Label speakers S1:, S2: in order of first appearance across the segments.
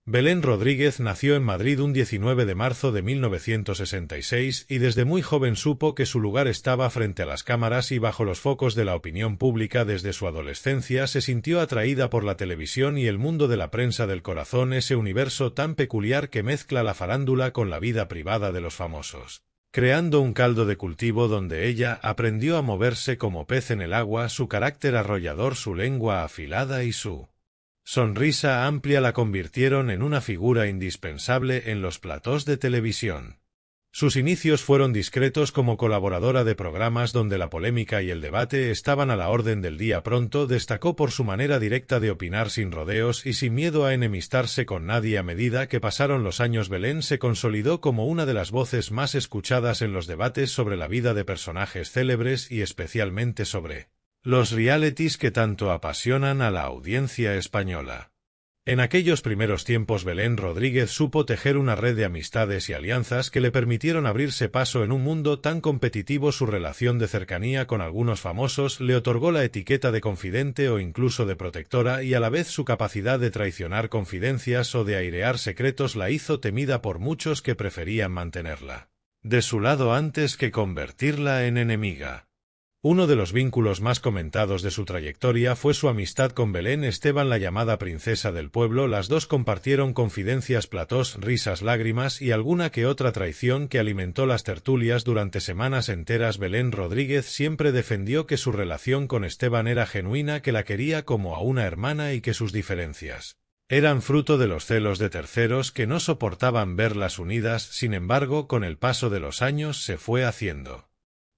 S1: Belén Rodríguez nació en Madrid un 19 de marzo de 1966 y desde muy joven supo que su lugar estaba frente a las cámaras y bajo los focos de la opinión pública. Desde su adolescencia se sintió atraída por la televisión y el mundo de la prensa del corazón, ese universo tan peculiar que mezcla la farándula con la vida privada de los famosos, creando un caldo de cultivo donde ella aprendió a moverse como pez en el agua. Su carácter arrollador, su lengua afilada y su sonrisa amplia la convirtieron en una figura indispensable en los platós de televisión. Sus inicios fueron discretos como colaboradora de programas donde la polémica y el debate estaban a la orden del día. Pronto destacó por su manera directa de opinar sin rodeos y sin miedo a enemistarse con nadie. A medida que pasaron los años, Belén se consolidó como una de las voces más escuchadas en los debates sobre la vida de personajes célebres y especialmente sobre los realities que tanto apasionan a la audiencia española. En aquellos primeros tiempos, Belén Rodríguez supo tejer una red de amistades y alianzas que le permitieron abrirse paso en un mundo tan competitivo. Su relación de cercanía con algunos famosos le otorgó la etiqueta de confidente o incluso de protectora, y a la vez su capacidad de traicionar confidencias o de airear secretos la hizo temida por muchos que preferían mantenerla de su lado antes que convertirla en enemiga. Uno de los vínculos más comentados de su trayectoria fue su amistad con Belén Esteban, la llamada princesa del pueblo. Las dos compartieron confidencias, platós, risas, lágrimas y alguna que otra traición que alimentó las tertulias durante semanas enteras. Belén Rodríguez siempre defendió que su relación con Esteban era genuina, que la quería como a una hermana y que sus diferencias eran fruto de los celos de terceros que no soportaban verlas unidas. Sin embargo, con el paso de los años se fue haciendo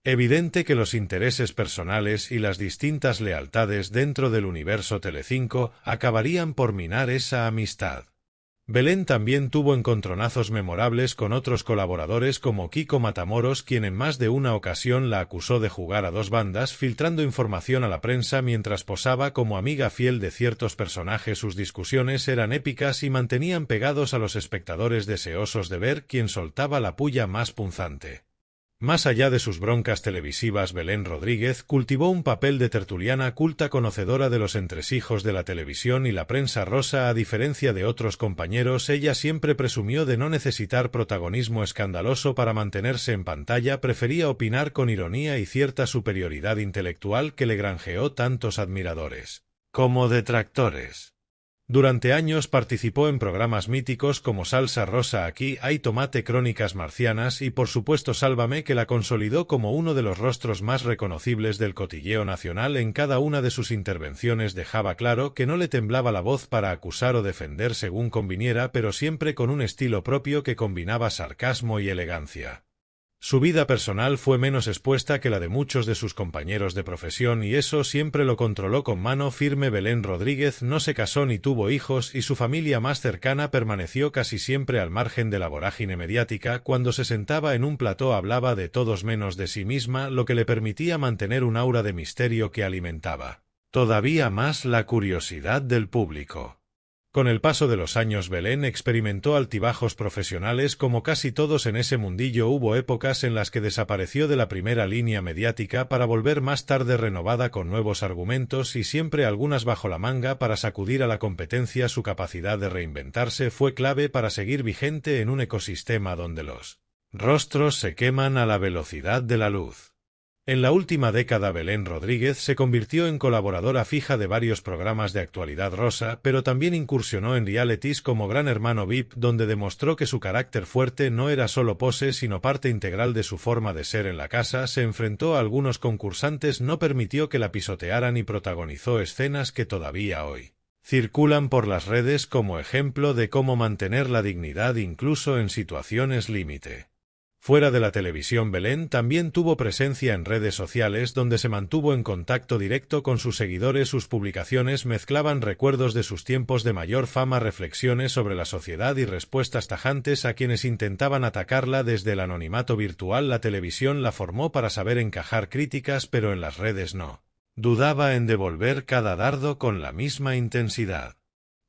S1: evidente que los intereses personales y las distintas lealtades dentro del universo Telecinco acabarían por minar esa amistad. Belén también tuvo encontronazos memorables con otros colaboradores como Kiko Matamoros, quien en más de una ocasión la acusó de jugar a dos bandas, filtrando información a la prensa mientras posaba como amiga fiel de ciertos personajes. Sus discusiones eran épicas y mantenían pegados a los espectadores, deseosos de ver quién soltaba la puya más punzante. Más allá de sus broncas televisivas, Belén Rodríguez cultivó un papel de tertuliana culta, conocedora de los entresijos de la televisión y la prensa rosa. A diferencia de otros compañeros, ella siempre presumió de no necesitar protagonismo escandaloso para mantenerse en pantalla. Prefería opinar con ironía y cierta superioridad intelectual que le granjeó tantos admiradores como detractores. Durante años participó en programas míticos como Salsa Rosa, Aquí hay tomate, Crónicas Marcianas y por supuesto Sálvame, que la consolidó como uno de los rostros más reconocibles del cotilleo nacional. En cada una de sus intervenciones dejaba claro que no le temblaba la voz para acusar o defender según conviniera, pero siempre con un estilo propio que combinaba sarcasmo y elegancia. Su vida personal fue menos expuesta que la de muchos de sus compañeros de profesión y eso siempre lo controló con mano firme. Belén Rodríguez no se casó ni tuvo hijos y su familia más cercana permaneció casi siempre al margen de la vorágine mediática. Cuando se sentaba en un plató hablaba de todos menos de sí misma, lo que le permitía mantener un aura de misterio que alimentaba todavía más la curiosidad del público. Con el paso de los años, Belén experimentó altibajos profesionales como casi todos en ese mundillo. Hubo épocas en las que desapareció de la primera línea mediática para volver más tarde renovada con nuevos argumentos y siempre algunas bajo la manga para sacudir a la competencia. Su capacidad de reinventarse fue clave para seguir vigente en un ecosistema donde los rostros se queman a la velocidad de la luz. En la última década, Belén Rodríguez se convirtió en colaboradora fija de varios programas de actualidad rosa, pero también incursionó en realities como Gran Hermano VIP, donde demostró que su carácter fuerte no era solo pose, sino parte integral de su forma de ser en la casa. Se enfrentó a algunos concursantes, no permitió que la pisotearan y protagonizó escenas que todavía hoy circulan por las redes como ejemplo de cómo mantener la dignidad incluso en situaciones límite. Fuera de la televisión, Belén también tuvo presencia en redes sociales donde se mantuvo en contacto directo con sus seguidores. Sus publicaciones mezclaban recuerdos de sus tiempos de mayor fama, reflexiones sobre la sociedad y respuestas tajantes a quienes intentaban atacarla desde el anonimato virtual. La televisión la formó para saber encajar críticas, pero en las redes no dudaba en devolver cada dardo con la misma intensidad.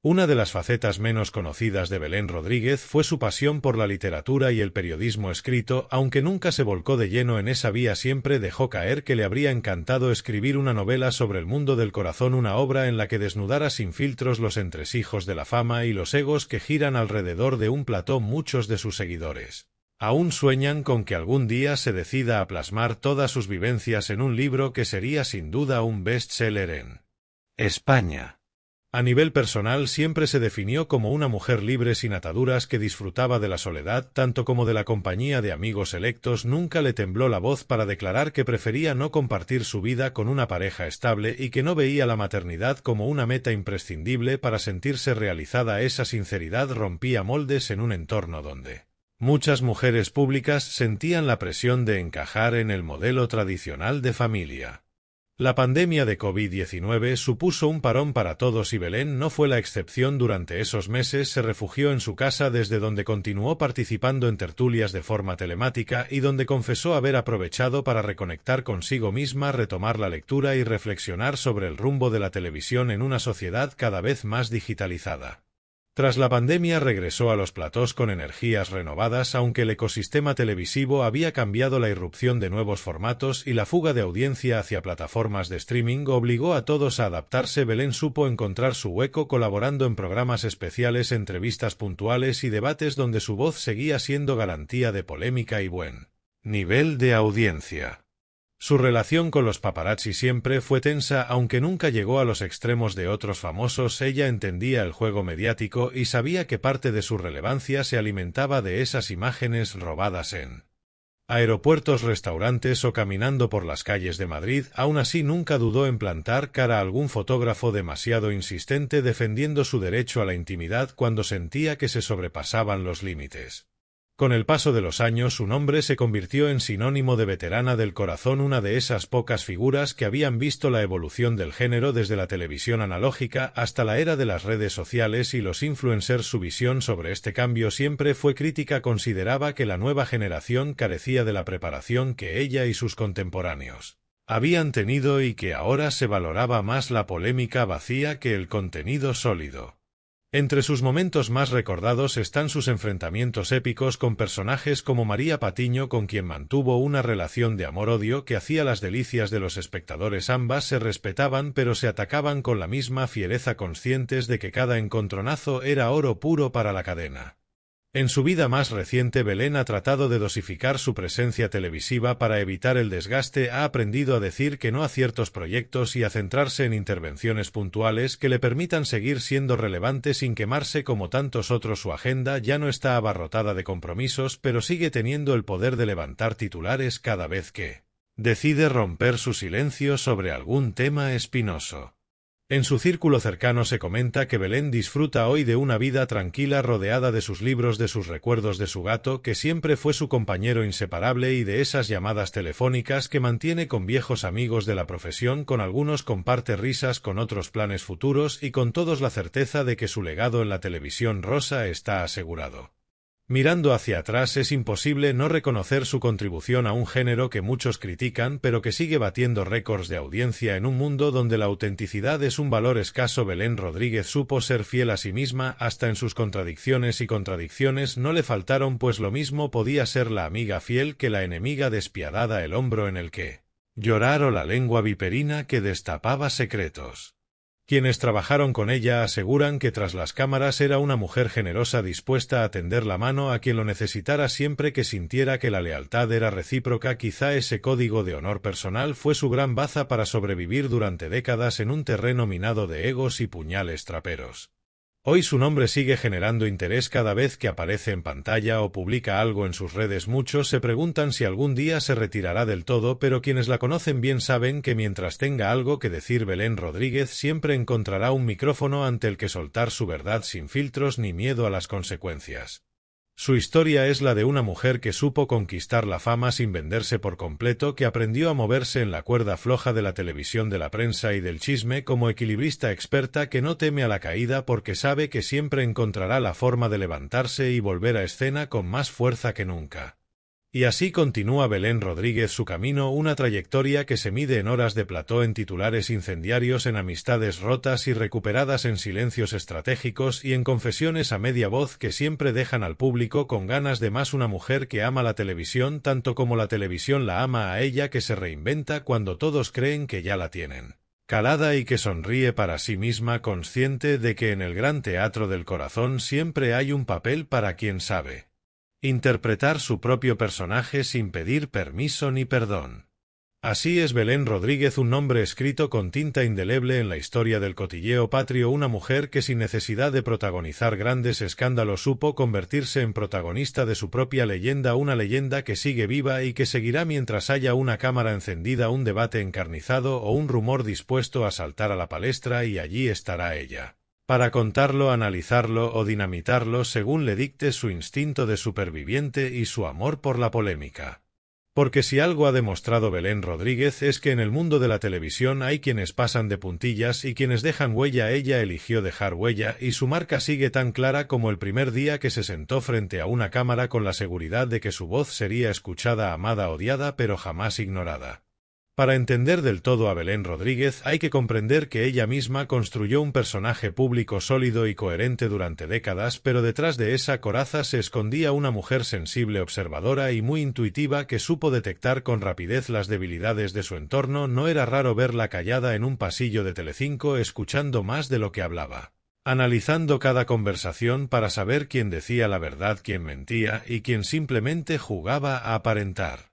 S1: Una de las facetas menos conocidas de Belén Rodríguez fue su pasión por la literatura y el periodismo escrito, aunque nunca se volcó de lleno en esa vía, siempre dejó caer que le habría encantado escribir una novela sobre el mundo del corazón, una obra en la que desnudara sin filtros los entresijos de la fama y los egos que giran alrededor de un plató. Muchos de sus seguidores aún sueñan con que algún día se decida a plasmar todas sus vivencias en un libro que sería sin duda un bestseller en España. A nivel personal siempre se definió como una mujer libre sin ataduras que disfrutaba de la soledad tanto como de la compañía de amigos selectos. Nunca le tembló la voz para declarar que prefería no compartir su vida con una pareja estable y que no veía la maternidad como una meta imprescindible para sentirse realizada. Esa sinceridad rompía moldes en un entorno donde muchas mujeres públicas sentían la presión de encajar en el modelo tradicional de familia. La pandemia de COVID-19 supuso un parón para todos y Belén no fue la excepción. Durante esos meses se refugió en su casa, desde donde continuó participando en tertulias de forma telemática y donde confesó haber aprovechado para reconectar consigo misma, retomar la lectura y reflexionar sobre el rumbo de la televisión en una sociedad cada vez más digitalizada. Tras la pandemia regresó a los platós con energías renovadas, aunque el ecosistema televisivo había cambiado. La irrupción de nuevos formatos y la fuga de audiencia hacia plataformas de streaming obligó a todos a adaptarse. Belén supo encontrar su hueco colaborando en programas especiales, entrevistas puntuales y debates donde su voz seguía siendo garantía de polémica y buen nivel de audiencia. Su relación con los paparazzi siempre fue tensa, aunque nunca llegó a los extremos de otros famosos. Ella entendía el juego mediático y sabía que parte de su relevancia se alimentaba de esas imágenes robadas en aeropuertos, restaurantes o caminando por las calles de Madrid. Aún así, nunca dudó en plantar cara a algún fotógrafo demasiado insistente, defendiendo su derecho a la intimidad cuando sentía que se sobrepasaban los límites. Con el paso de los años, su nombre se convirtió en sinónimo de veterana del corazón, una de esas pocas figuras que habían visto la evolución del género desde la televisión analógica hasta la era de las redes sociales y los influencers. Su visión sobre este cambio siempre fue crítica. Consideraba que la nueva generación carecía de la preparación que ella y sus contemporáneos habían tenido y que ahora se valoraba más la polémica vacía que el contenido sólido. Entre sus momentos más recordados están sus enfrentamientos épicos con personajes como María Patiño, con quien mantuvo una relación de amor-odio que hacía las delicias de los espectadores. Ambas se respetaban pero se atacaban con la misma fiereza, conscientes de que cada encontronazo era oro puro para la cadena. En su vida más reciente, Belén ha tratado de dosificar su presencia televisiva para evitar el desgaste. Ha aprendido a decir que no a ciertos proyectos y a centrarse en intervenciones puntuales que le permitan seguir siendo relevante sin quemarse como tantos otros. Su agenda ya no está abarrotada de compromisos, pero sigue teniendo el poder de levantar titulares cada vez que decide romper su silencio sobre algún tema espinoso. En su círculo cercano se comenta que Belén disfruta hoy de una vida tranquila, rodeada de sus libros, de sus recuerdos, de su gato, que siempre fue su compañero inseparable, y de esas llamadas telefónicas que mantiene con viejos amigos de la profesión. Con algunos comparte risas, con otros planes futuros y con todos la certeza de que su legado en la televisión rosa está asegurado. Mirando hacia atrás es imposible no reconocer su contribución a un género que muchos critican pero que sigue batiendo récords de audiencia en un mundo donde la autenticidad es un valor escaso. Belén Rodríguez supo ser fiel a sí misma hasta en sus contradicciones, y contradicciones no le faltaron, pues lo mismo podía ser la amiga fiel que la enemiga despiadada, el hombro en el que llorar o la lengua viperina que destapaba secretos. Quienes trabajaron con ella aseguran que tras las cámaras era una mujer generosa, dispuesta a tender la mano a quien lo necesitara siempre que sintiera que la lealtad era recíproca. Quizá ese código de honor personal fue su gran baza para sobrevivir durante décadas en un terreno minado de egos y puñales traperos. Hoy su nombre sigue generando interés cada vez que aparece en pantalla o publica algo en sus redes. Muchos se preguntan si algún día se retirará del todo, pero quienes la conocen bien saben que mientras tenga algo que decir, Belén Rodríguez siempre encontrará un micrófono ante el que soltar su verdad sin filtros ni miedo a las consecuencias. Su historia es la de una mujer que supo conquistar la fama sin venderse por completo, que aprendió a moverse en la cuerda floja de la televisión, de la prensa y del chisme como equilibrista experta, que no teme a la caída porque sabe que siempre encontrará la forma de levantarse y volver a escena con más fuerza que nunca. Y así continúa Belén Rodríguez su camino, una trayectoria que se mide en horas de plató, en titulares incendiarios, en amistades rotas y recuperadas, en silencios estratégicos y en confesiones a media voz que siempre dejan al público con ganas de más. Una mujer que ama la televisión tanto como la televisión la ama a ella, que se reinventa cuando todos creen que ya la tienen calada y que sonríe para sí misma, consciente de que en el gran teatro del corazón siempre hay un papel para quien sabe interpretar su propio personaje sin pedir permiso ni perdón. Así es Belén Rodríguez, un nombre escrito con tinta indeleble en la historia del cotilleo patrio, una mujer que sin necesidad de protagonizar grandes escándalos supo convertirse en protagonista de su propia leyenda, una leyenda que sigue viva y que seguirá mientras haya una cámara encendida, un debate encarnizado o un rumor dispuesto a saltar a la palestra, y allí estará ella para contarlo, analizarlo o dinamitarlo según le dicte su instinto de superviviente y su amor por la polémica. Porque si algo ha demostrado Belén Rodríguez es que en el mundo de la televisión hay quienes pasan de puntillas y quienes dejan huella. Ella eligió dejar huella y su marca sigue tan clara como el primer día que se sentó frente a una cámara, con la seguridad de que su voz sería escuchada, amada, odiada, pero jamás ignorada. Para entender del todo a Belén Rodríguez hay que comprender que ella misma construyó un personaje público sólido y coherente durante décadas, pero detrás de esa coraza se escondía una mujer sensible, observadora y muy intuitiva, que supo detectar con rapidez las debilidades de su entorno. No era raro verla callada en un pasillo de Telecinco, escuchando más de lo que hablaba, analizando cada conversación para saber quién decía la verdad, quién mentía y quién simplemente jugaba a aparentar.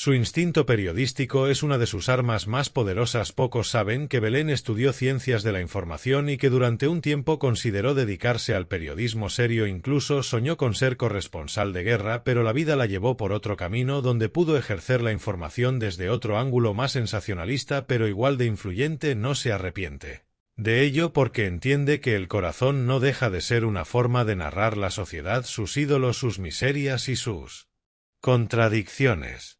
S1: Su instinto periodístico es una de sus armas más poderosas. Pocos saben que Belén estudió ciencias de la información y que durante un tiempo consideró dedicarse al periodismo serio, incluso soñó con ser corresponsal de guerra, pero la vida la llevó por otro camino donde pudo ejercer la información desde otro ángulo, más sensacionalista pero igual de influyente. No se arrepiente de ello porque entiende que el corazón no deja de ser una forma de narrar la sociedad, sus ídolos, sus miserias y sus contradicciones.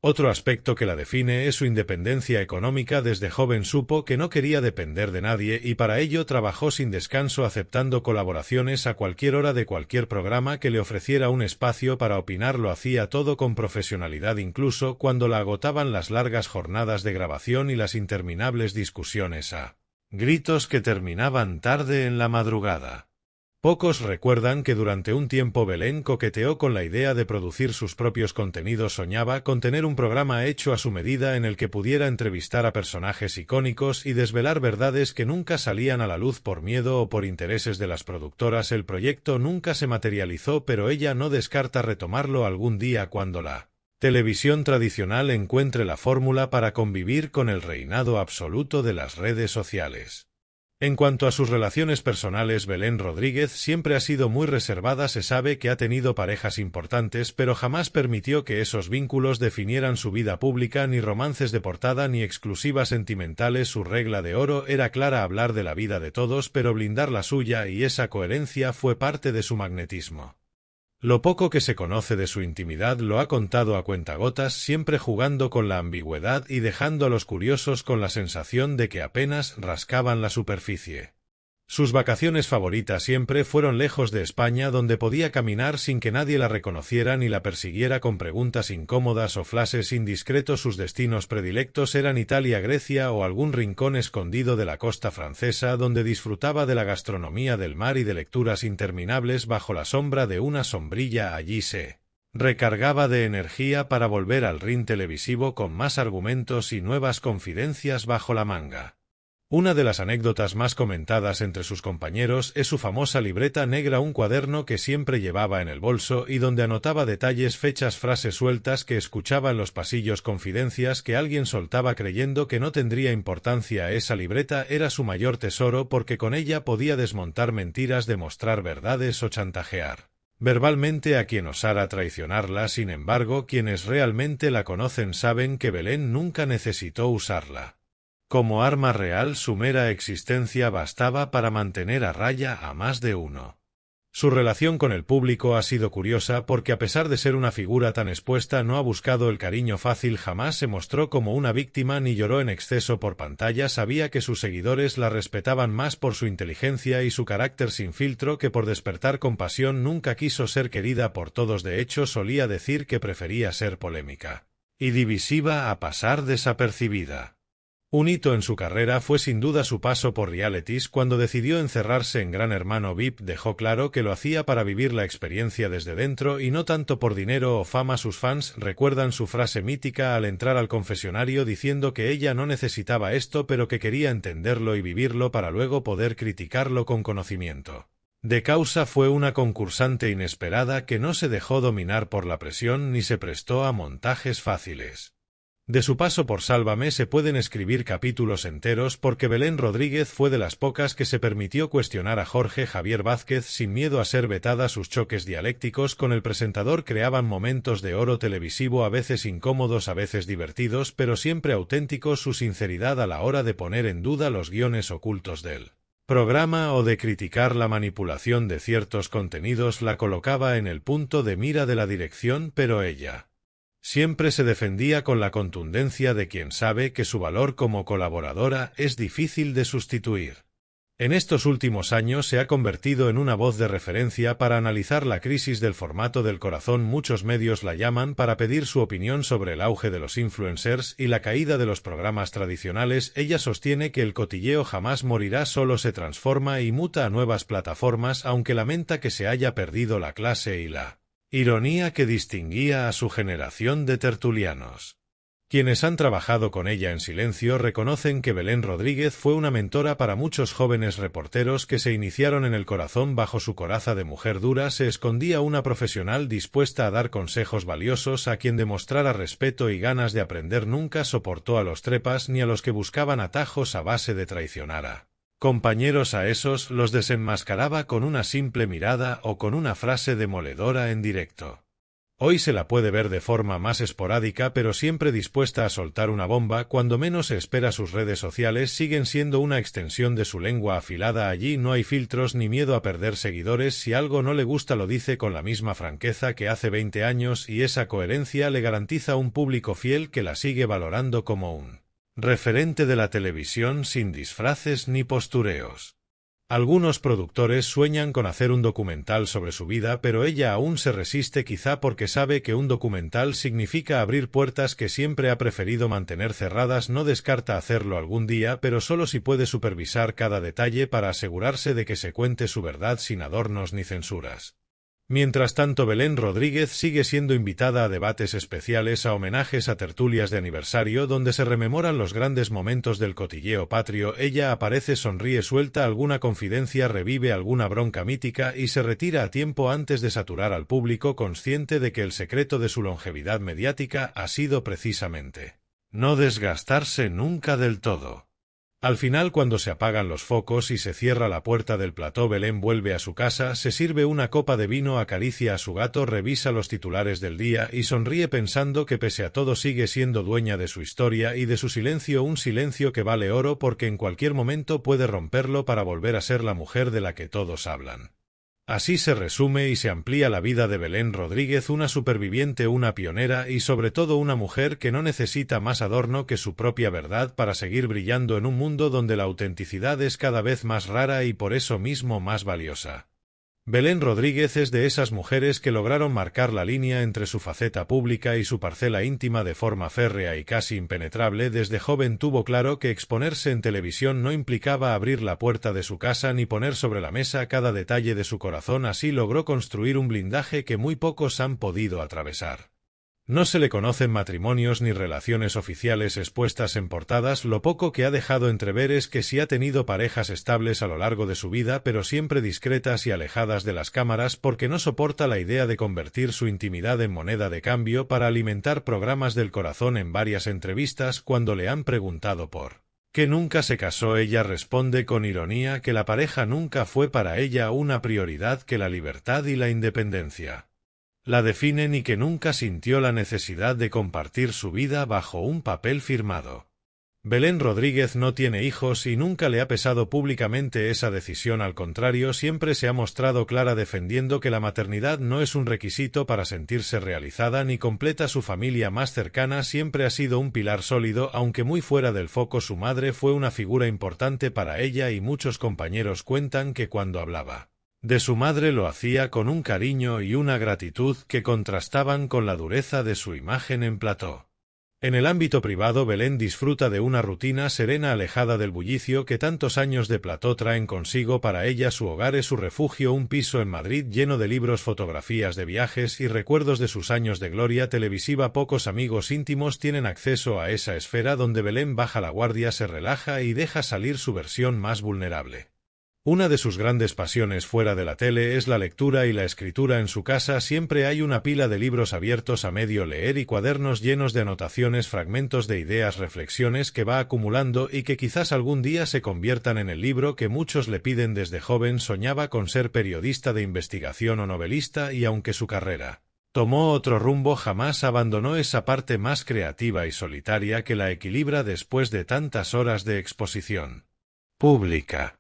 S1: Otro aspecto que la define es su independencia económica. Desde joven supo que no quería depender de nadie y para ello trabajó sin descanso, aceptando colaboraciones a cualquier hora de cualquier programa que le ofreciera un espacio para opinar. Lo hacía todo con profesionalidad, incluso cuando la agotaban las largas jornadas de grabación y las interminables discusiones a gritos que terminaban tarde en la madrugada. Pocos recuerdan que durante un tiempo Belén coqueteó con la idea de producir sus propios contenidos. Soñaba con tener un programa hecho a su medida en el que pudiera entrevistar a personajes icónicos y desvelar verdades que nunca salían a la luz por miedo o por intereses de las productoras. El proyecto nunca se materializó, pero ella no descarta retomarlo algún día cuando la televisión tradicional encuentre la fórmula para convivir con el reinado absoluto de las redes sociales. En cuanto a sus relaciones personales, Belén Rodríguez siempre ha sido muy reservada. Se sabe que ha tenido parejas importantes, pero jamás permitió que esos vínculos definieran su vida pública, ni romances de portada ni exclusivas sentimentales. Su regla de oro era clara: hablar de la vida de todos, pero blindar la suya, y esa coherencia fue parte de su magnetismo. Lo poco que se conoce de su intimidad lo ha contado a cuentagotas, siempre jugando con la ambigüedad y dejando a los curiosos con la sensación de que apenas rascaban la superficie. Sus vacaciones favoritas siempre fueron lejos de España, donde podía caminar sin que nadie la reconociera ni la persiguiera con preguntas incómodas o flashes indiscretos. Sus destinos predilectos eran Italia, Grecia o algún rincón escondido de la costa francesa, donde disfrutaba de la gastronomía del mar y de lecturas interminables bajo la sombra de una sombrilla. Allí se recargaba de energía para volver al ring televisivo con más argumentos y nuevas confidencias bajo la manga. Una de las anécdotas más comentadas entre sus compañeros es su famosa libreta negra, un cuaderno que siempre llevaba en el bolso y donde anotaba detalles, fechas, frases sueltas que escuchaba en los pasillos, confidencias que alguien soltaba creyendo que no tendría importancia. Esa libreta era su mayor tesoro porque con ella podía desmontar mentiras, demostrar verdades o chantajear verbalmente a quien osara traicionarla. Sin embargo, quienes realmente la conocen saben que Belén nunca necesitó usarla como arma real. Su mera existencia bastaba para mantener a raya a más de uno. Su relación con el público ha sido curiosa porque a pesar de ser una figura tan expuesta no ha buscado el cariño fácil, jamás se mostró como una víctima ni lloró en exceso por pantalla. Sabía que sus seguidores la respetaban más por su inteligencia y su carácter sin filtro que por despertar compasión. Nunca quiso ser querida por todos, de hecho solía decir que prefería ser polémica y divisiva a pasar desapercibida. Un hito en su carrera fue sin duda su paso por realities. Cuando decidió encerrarse en Gran Hermano VIP, dejó claro que lo hacía para vivir la experiencia desde dentro y no tanto por dinero o fama. Sus fans recuerdan su frase mítica al entrar al confesionario diciendo que ella no necesitaba esto pero que quería entenderlo y vivirlo para luego poder criticarlo con conocimiento de causa. Fue una concursante inesperada que no se dejó dominar por la presión ni se prestó a montajes fáciles. De su paso por Sálvame se pueden escribir capítulos enteros porque Belén Rodríguez fue de las pocas que se permitió cuestionar a Jorge Javier Vázquez sin miedo a ser vetada. Sus choques dialécticos con el presentador creaban momentos de oro televisivo, a veces incómodos, a veces divertidos, pero siempre auténticos. Su sinceridad a la hora de poner en duda los guiones ocultos del programa o de criticar la manipulación de ciertos contenidos la colocaba en el punto de mira de la dirección, pero ella siempre se defendía con la contundencia de quien sabe que su valor como colaboradora es difícil de sustituir. En estos últimos años se ha convertido en una voz de referencia para analizar la crisis del formato del corazón. Muchos medios la llaman para pedir su opinión sobre el auge de los influencers y la caída de los programas tradicionales. Ella sostiene que el cotilleo jamás morirá, solo se transforma y muta a nuevas plataformas, aunque lamenta que se haya perdido la clase y la ironía que distinguía a su generación de tertulianos. Quienes han trabajado con ella en silencio reconocen que Belén Rodríguez fue una mentora para muchos jóvenes reporteros que se iniciaron en el corazón. Bajo su coraza de mujer dura se escondía una profesional dispuesta a dar consejos valiosos a quien demostrara respeto y ganas de aprender. Nunca soportó a los trepas ni a los que buscaban atajos a base de traicionar a compañeros. A esos los desenmascaraba con una simple mirada o con una frase demoledora en directo. Hoy se la puede ver de forma más esporádica, pero siempre dispuesta a soltar una bomba cuando menos se espera. Sus redes sociales siguen siendo una extensión de su lengua afilada. Allí no hay filtros ni miedo a perder seguidores. Si algo no le gusta lo dice con la misma franqueza que hace 20 años y esa coherencia le garantiza un público fiel que la sigue valorando como un referente de la televisión sin disfraces ni postureos. Algunos productores sueñan con hacer un documental sobre su vida, pero ella aún se resiste, quizá porque sabe que un documental significa abrir puertas que siempre ha preferido mantener cerradas. No descarta hacerlo algún día, pero solo si puede supervisar cada detalle para asegurarse de que se cuente su verdad sin adornos ni censuras. Mientras tanto, Belén Rodríguez sigue siendo invitada a debates especiales, a homenajes, a tertulias de aniversario donde se rememoran los grandes momentos del cotilleo patrio. Ella aparece, sonríe, suelta alguna confidencia, revive alguna bronca mítica y se retira a tiempo antes de saturar al público, consciente de que el secreto de su longevidad mediática ha sido precisamente no desgastarse nunca del todo. Al final, cuando se apagan los focos y se cierra la puerta del plató, Belén vuelve a su casa, se sirve una copa de vino, acaricia a su gato, revisa los titulares del día y sonríe pensando que pese a todo sigue siendo dueña de su historia y de su silencio, un silencio que vale oro porque en cualquier momento puede romperlo para volver a ser la mujer de la que todos hablan. Así se resume y se amplía la vida de Belén Rodríguez, una superviviente, una pionera y sobre todo una mujer que no necesita más adorno que su propia verdad para seguir brillando en un mundo donde la autenticidad es cada vez más rara y por eso mismo más valiosa. Belén Rodríguez es de esas mujeres que lograron marcar la línea entre su faceta pública y su parcela íntima de forma férrea y casi impenetrable. Desde joven tuvo claro que exponerse en televisión no implicaba abrir la puerta de su casa ni poner sobre la mesa cada detalle de su corazón. Así logró construir un blindaje que muy pocos han podido atravesar. No se le conocen matrimonios ni relaciones oficiales expuestas en portadas. Lo poco que ha dejado entrever es que sí ha tenido parejas estables a lo largo de su vida, pero siempre discretas y alejadas de las cámaras porque no soporta la idea de convertir su intimidad en moneda de cambio para alimentar programas del corazón. En varias entrevistas, cuando le han preguntado por qué nunca se casó, ella responde con ironía que la pareja nunca fue para ella una prioridad, que la libertad y la independencia la definen y que nunca sintió la necesidad de compartir su vida bajo un papel firmado. Belén Rodríguez no tiene hijos y nunca le ha pesado públicamente esa decisión, al contrario, siempre se ha mostrado clara defendiendo que la maternidad no es un requisito para sentirse realizada ni completa. Su familia más cercana siempre ha sido un pilar sólido, aunque muy fuera del foco. Su madre fue una figura importante para ella y muchos compañeros cuentan que cuando hablaba de su madre lo hacía con un cariño y una gratitud que contrastaban con la dureza de su imagen en plató. En el ámbito privado, Belén disfruta de una rutina serena alejada del bullicio que tantos años de plató traen consigo. Para ella su hogar es su refugio, un piso en Madrid lleno de libros, fotografías de viajes y recuerdos de sus años de gloria televisiva. Pocos amigos íntimos tienen acceso a esa esfera donde Belén baja la guardia, se relaja y deja salir su versión más vulnerable. Una de sus grandes pasiones fuera de la tele es la lectura y la escritura. En su casa siempre hay una pila de libros abiertos a medio leer y cuadernos llenos de anotaciones, fragmentos de ideas, reflexiones que va acumulando y que quizás algún día se conviertan en el libro que muchos le piden. Desde joven soñaba con ser periodista de investigación o novelista y aunque su carrera tomó otro rumbo, jamás abandonó esa parte más creativa y solitaria que la equilibra después de tantas horas de exposición pública.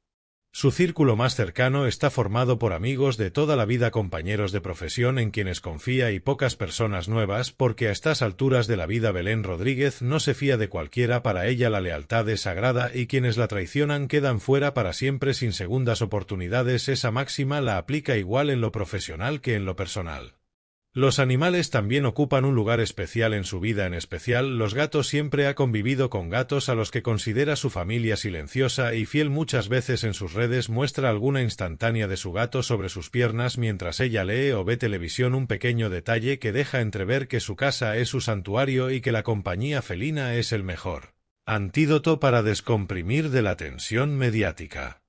S1: Su círculo más cercano está formado por amigos de toda la vida, compañeros de profesión en quienes confía y pocas personas nuevas, porque a estas alturas de la vida Belén Rodríguez no se fía de cualquiera. Para ella la lealtad es sagrada y quienes la traicionan quedan fuera para siempre, sin segundas oportunidades. Esa máxima la aplica igual en lo profesional que en lo personal. Los animales también ocupan un lugar especial en su vida, en especial los gatos. Siempre ha convivido con gatos a los que considera su familia silenciosa y fiel. Muchas veces en sus redes muestra alguna instantánea de su gato sobre sus piernas mientras ella lee o ve televisión, un pequeño detalle que deja entrever que su casa es su santuario y que la compañía felina es el mejor antídoto para descomprimir de la tensión mediática.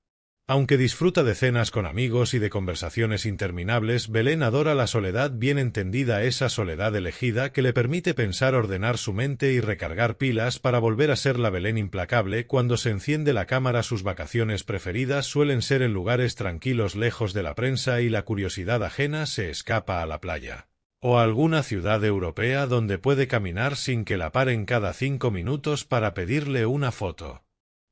S1: Aunque disfruta de cenas con amigos y de conversaciones interminables, Belén adora la soledad bien entendida, esa soledad elegida que le permite pensar, ordenar su mente y recargar pilas para volver a ser la Belén implacable. Cuando se enciende la cámara, sus vacaciones preferidas suelen ser en lugares tranquilos, lejos de la prensa y la curiosidad ajena. Se escapa a la playa o a alguna ciudad europea donde puede caminar sin que la paren cada 5 minutos para pedirle una foto.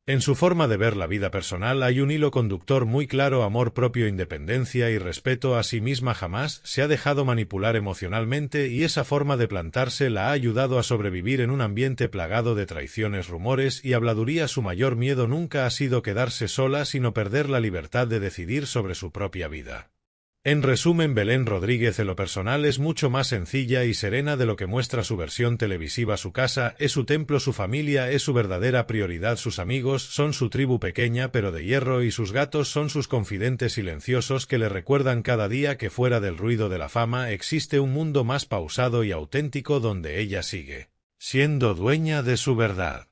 S1: En su forma de ver la vida personal hay un hilo conductor muy claro: amor propio, independencia y respeto a sí misma. Jamás se ha dejado manipular emocionalmente y esa forma de plantarse la ha ayudado a sobrevivir en un ambiente plagado de traiciones, rumores y habladuría. Su mayor miedo nunca ha sido quedarse sola, sino perder la libertad de decidir sobre su propia vida. En resumen, Belén Rodríguez en lo personal es mucho más sencilla y serena de lo que muestra su versión televisiva. Su casa es su templo, su familia es su verdadera prioridad, sus amigos son su tribu pequeña pero de hierro y sus gatos son sus confidentes silenciosos que le recuerdan cada día que fuera del ruido de la fama existe un mundo más pausado y auténtico donde ella sigue siendo dueña de su verdad.